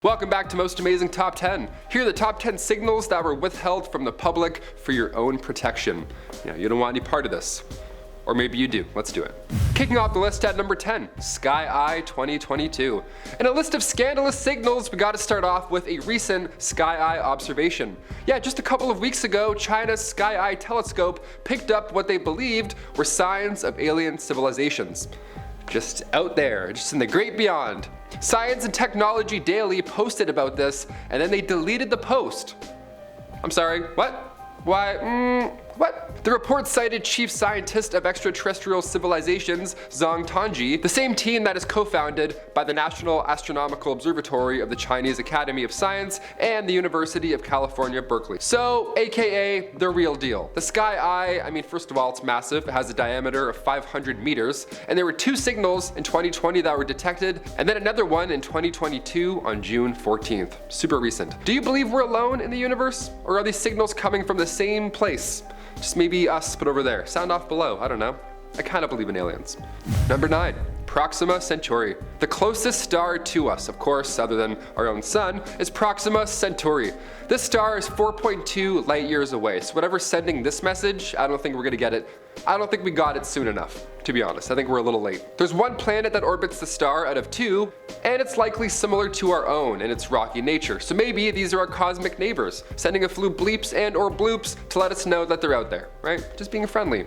Welcome back to Most Amazing Top 10. Here are the top 10 signals that were withheld from the public for your own protection. You don't want any part of this. Or maybe you do. Let's do it. Kicking off the list at number 10, Sky Eye 2022. In a list of scandalous signals, we got to start off with a recent Sky Eye observation. Just a couple of weeks ago, China's Sky Eye telescope picked up what they believed were signs of alien civilizations. Just out there, just in the great beyond. Science and Technology Daily posted about this, and then they deleted the post. I'm sorry, what? Why? What? The report cited Chief Scientist of Extraterrestrial Civilizations, Zhang Tongji, the same team that is co-founded by the National Astronomical Observatory of the Chinese Academy of Science and the University of California, Berkeley. So, aka the real deal. The Sky Eye, first of all, it's massive. It has a diameter of 500 meters, and there were 2 signals in 2020 that were detected, and then another one in 2022 on June 14th. Super recent. Do you believe we're alone in the universe? Or are these signals coming from the same place? Just maybe us, but over there. Sound off below, I don't know. I kind of believe in aliens. Number 9, Proxima Centauri. The closest star to us, of course, other than our own sun, is Proxima Centauri. This star is 4.2 light years away, so whatever's sending this message, I don't think we're gonna get it. I don't think we got it soon enough, to be honest. I think we're a little late. There's one planet that orbits the star out of 2, and it's likely similar to our own in its rocky nature. So maybe these are our cosmic neighbors, sending a few bleeps and or bloops to let us know that they're out there, right? Just being friendly.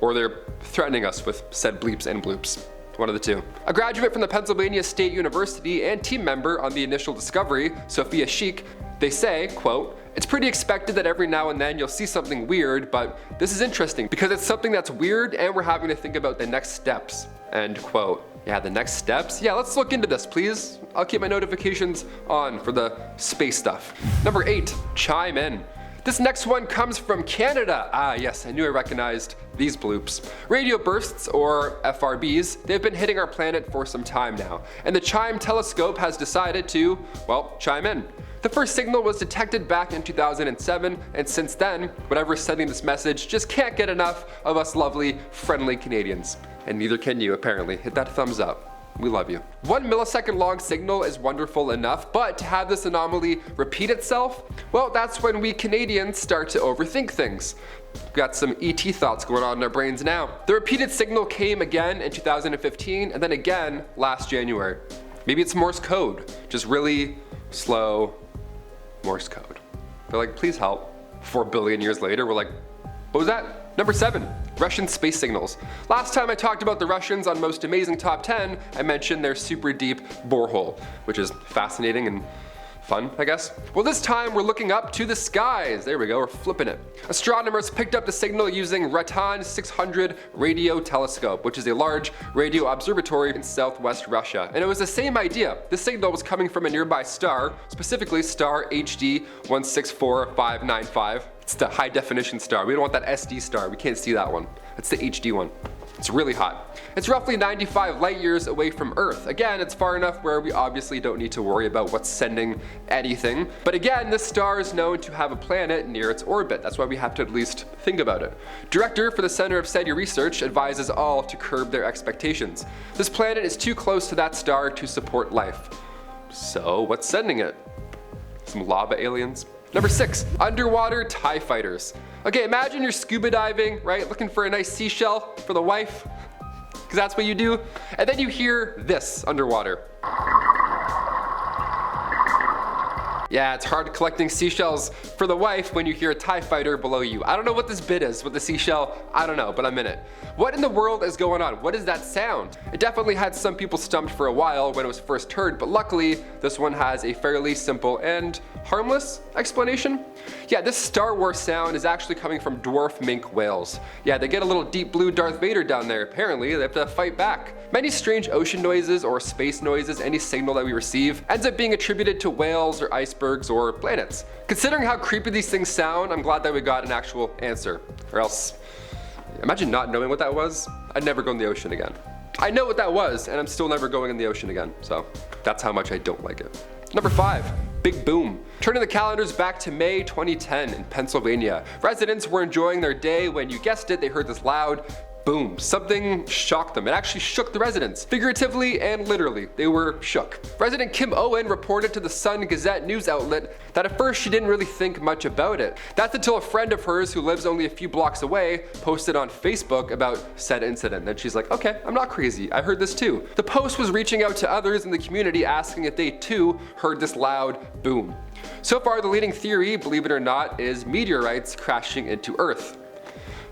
Or they're threatening us with said bleeps and bloops. One of the two. A graduate from the Pennsylvania State University and team member on the initial discovery, Sophia Sheik, they say, quote, "It's pretty expected that every now and then you'll see something weird, but this is interesting because it's something that's weird and we're having to think about the next steps." End quote. Yeah, the next steps? Yeah, let's look into this, please. I'll keep my notifications on for the space stuff. Number 8, Chime In. This next one comes from Canada. Yes, I knew I recognized these bloops. Radio bursts, or FRBs, they've been hitting our planet for some time now, and the Chime telescope has decided to, chime in. The first signal was detected back in 2007, and since then, whatever's sending this message just can't get enough of us lovely, friendly Canadians. And neither can you, apparently. Hit that thumbs up. We love you. 1 millisecond long signal is wonderful enough, but to have this anomaly repeat itself, that's when we Canadians start to overthink things. We've got some ET thoughts going on in our brains now. The repeated signal came again in 2015 and then again last January. Maybe it's Morse code, just really slow Morse code. They're like, please help. 4 billion years later, we're like, what was that? Number 7, Russian space signals. Last time I talked about the Russians on Most Amazing Top 10, I mentioned their super deep borehole, which is fascinating and fun, I guess. This time we're looking up to the skies. There we go, we're flipping it. Astronomers picked up the signal using Ratan 600 radio telescope, which is a large radio observatory in southwest Russia. And it was the same idea. The signal was coming from a nearby star, specifically star HD 164595. It's the high definition star. We don't want that SD star. We can't see that one. It's the HD one. It's really hot. It's roughly 95 light years away from Earth. Again, it's far enough where we obviously don't need to worry about what's sending anything. But again, this star is known to have a planet near its orbit. That's why we have to at least think about it. Director for the Center of SETI Research advises all to curb their expectations. This planet is too close to that star to support life. So what's sending it? Some lava aliens? Number 6, underwater TIE fighters. Okay, imagine you're scuba diving, right? Looking for a nice seashell for the wife, because that's what you do. And then you hear this underwater. Yeah, it's hard collecting seashells for the wife when you hear a TIE fighter below you. I don't know what this bit is with the seashell. I don't know, but I'm in it. What in the world is going on? What is that sound? It definitely had some people stumped for a while when it was first heard, but luckily this one has a fairly simple and harmless explanation. Yeah, this Star Wars sound is actually coming from dwarf minke whales. Yeah, they get a little deep blue Darth Vader down there. Apparently, they have to fight back. Many strange ocean noises or space noises, any signal that we receive, ends up being attributed to whales or icebergs or planets. Considering how creepy these things sound, I'm glad that we got an actual answer. Or else, imagine not knowing what that was. I'd never go in the ocean again. I know what that was, and I'm still never going in the ocean again. So that's how much I don't like it. Number 5, Big Boom. Turning the calendars back to May 2010 in Pennsylvania. Residents were enjoying their day when, you guessed it, they heard this loud boom. Something shocked them. It actually shook the residents, figuratively and literally. They were shook. Resident Kim Owen reported to the Sun Gazette news outlet that at first she didn't really think much about it. That's until a friend of hers who lives only a few blocks away posted on Facebook about said incident. And she's like, okay, I'm not crazy. I heard this too. The post was reaching out to others in the community asking if they too heard this loud boom. So far, the leading theory, believe it or not, is meteorites crashing into Earth.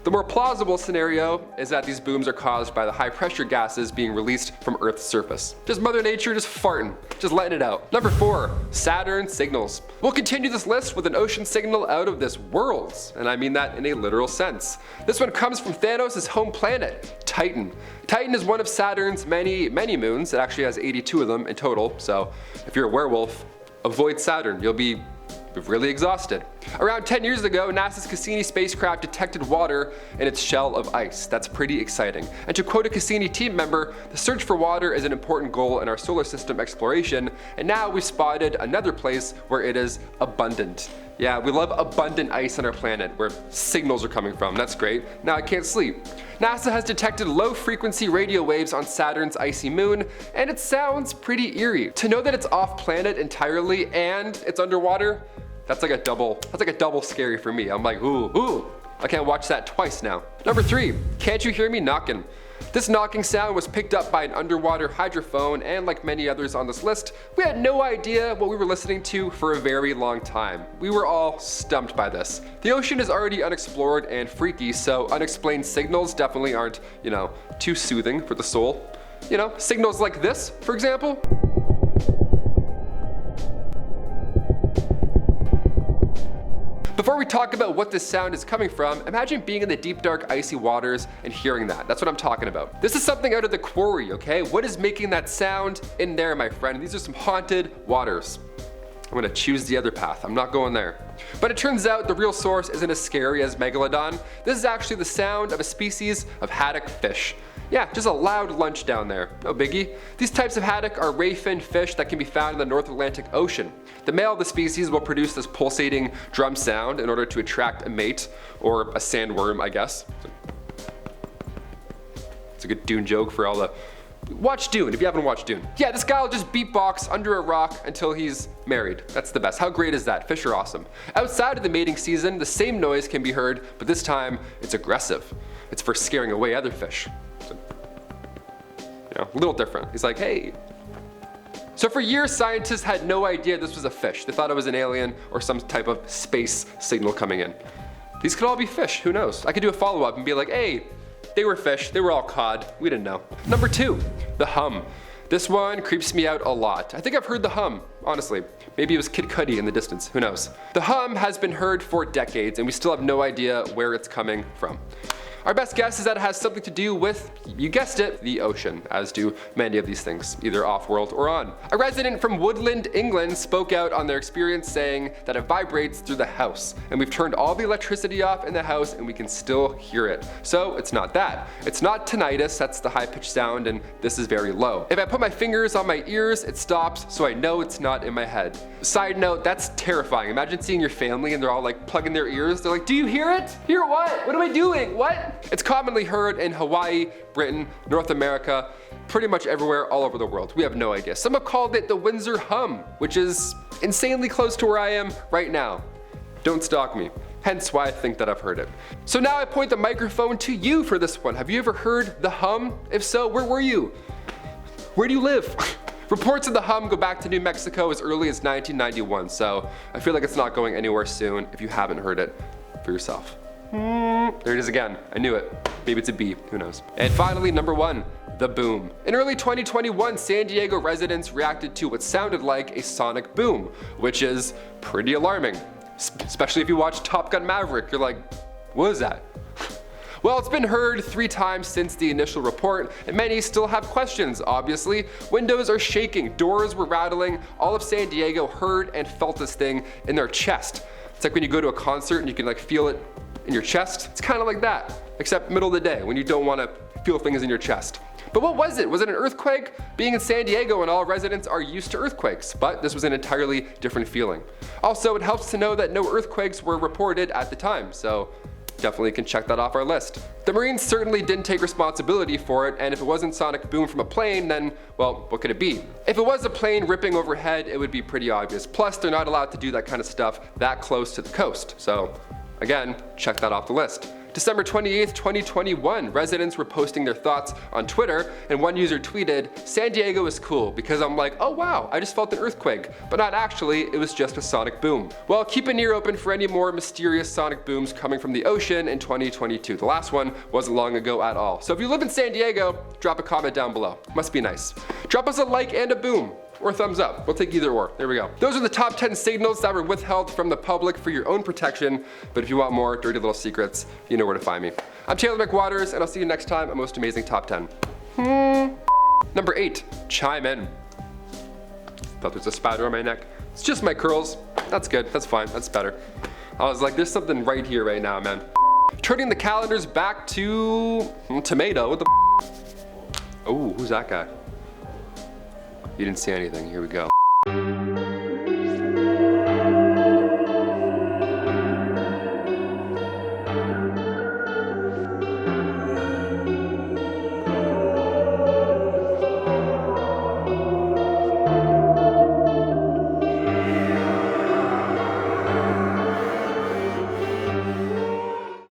The more plausible scenario is that these booms are caused by the high pressure gases being released from Earth's surface. Just Mother Nature just farting, just letting it out. Number 4, Saturn signals. We'll continue this list with an ocean signal out of this world, and I mean that in a literal sense. This one comes from Thanos' home planet, Titan. Titan is one of Saturn's many moons. It actually has 82 of them in total, so if you're a werewolf, avoid Saturn. You'll be really exhausted. Around 10 years ago, NASA's Cassini spacecraft detected water in its shell of ice. That's pretty exciting. And to quote a Cassini team member, the search for water is an important goal in our solar system exploration, and now we've spotted another place where it is abundant. Yeah, we love abundant ice on our planet where signals are coming from. That's great. Now I can't sleep. NASA has detected low-frequency radio waves on Saturn's icy moon, and it sounds pretty eerie. To know that it's off-planet entirely and it's underwater, that's like a double scary for me. I'm like, ooh, I can't watch that twice now. Number 3, can't you hear me knocking? This knocking sound was picked up by an underwater hydrophone, and like many others on this list, we had no idea what we were listening to for a very long time. We were all stumped by this. The ocean is already unexplored and freaky, so unexplained signals definitely aren't, too soothing for the soul. Signals like this, for example. Before we talk about what this sound is coming from, imagine being in the deep dark icy waters and hearing that. That's what I'm talking about. This is something out of the quarry, okay? What is making that sound in there, my friend? These are some haunted waters. I'm gonna choose the other path. I'm not going there. But it turns out the real source isn't as scary as Megalodon. This is actually the sound of a species of haddock fish. Yeah, just a loud lunch down there. No biggie. These types of haddock are ray-finned fish that can be found in the North Atlantic Ocean. The male of the species will produce this pulsating drum sound in order to attract a mate, or a sandworm, I guess. It's a good Dune joke for all the... Watch Dune if you haven't watched Dune. Yeah, this guy will just beatbox under a rock until he's married. That's the best. How great is that? Fish are awesome. Outside of the mating season, the same noise can be heard, but this time it's aggressive. It's for scaring away other fish. A little different. He's like, hey. So for years, scientists had no idea this was a fish. They thought it was an alien or some type of space signal coming in. These could all be fish, who knows? I could do a follow-up and be like, hey, they were fish, they were all cod, we didn't know. Number 2, the hum. This one creeps me out a lot. I think I've heard the hum, honestly. Maybe it was Kid Cudi in the distance, who knows? The hum has been heard for decades and we still have no idea where it's coming from. Our best guess is that it has something to do with, you guessed it, the ocean, as do many of these things, either off-world or on. A resident from Woodland, England spoke out on their experience saying that it vibrates through the house, and we've turned all the electricity off in the house and we can still hear it. So it's not that. It's not tinnitus, that's the high-pitched sound, and this is very low. If I put my fingers on my ears, it stops, so I know it's not in my head. Side note, that's terrifying. Imagine seeing your family and they're all like plugging their ears. They're like, do you hear it? Hear what? What am I doing? What? It's commonly heard in Hawaii, Britain, North America, pretty much everywhere all over the world. We have no idea. Some have called it the Windsor hum, which is insanely close to where I am right now. Don't stalk me. Hence why I think that I've heard it. So now I point the microphone to you for this one. Have you ever heard the hum? If so, where were you? Where do you live? Reports of the hum go back to New Mexico as early as 1991, so I feel like it's not going anywhere soon if you haven't heard it for yourself. There it is again. I knew it. Maybe it's a B. Who knows? And finally, number 1, the boom. In early 2021, San Diego residents reacted to what sounded like a sonic boom, which is pretty alarming. Especially if you watch Top Gun Maverick. You're like, what is that? Well, it's been heard 3 times since the initial report, and many still have questions, obviously. Windows are shaking, doors were rattling, all of San Diego heard and felt this thing in their chest. It's like when you go to a concert and you can feel it in your chest. It's kind of like that, except middle of the day when you don't want to feel things in your chest. But what was it? Was it an earthquake? Being in San Diego and all residents are used to earthquakes, but this was an entirely different feeling. Also, it helps to know that no earthquakes were reported at the time, so definitely can check that off our list. The Marines certainly didn't take responsibility for it, and if it wasn't sonic boom from a plane, then, well, what could it be? If it was a plane ripping overhead, it would be pretty obvious. Plus, they're not allowed to do that kind of stuff that close to the coast. So, again, check that off the list. December 28th, 2021, residents were posting their thoughts on Twitter, and one user tweeted, "San Diego is cool," because I'm like, oh wow, I just felt an earthquake, but not actually, it was just a sonic boom. Well, keep an ear open for any more mysterious sonic booms coming from the ocean in 2022. The last one wasn't long ago at all. So if you live in San Diego, drop a comment down below. Must be nice. Drop us a like and a boom. Or thumbs up. We'll take either or. There we go. Those are the top 10 signals that were withheld from the public for your own protection. But if you want more dirty little secrets, you know where to find me. I'm Taylor McWaters, and I'll see you next time at Most Amazing Top 10. Number 8, Chime In. Thought there's a spider on my neck. It's just my curls. That's good. That's fine. That's better. I was like, there's something right here right now, man. Turning the calendars back to tomato. What the? Oh, who's that guy? You didn't see anything. Here we go.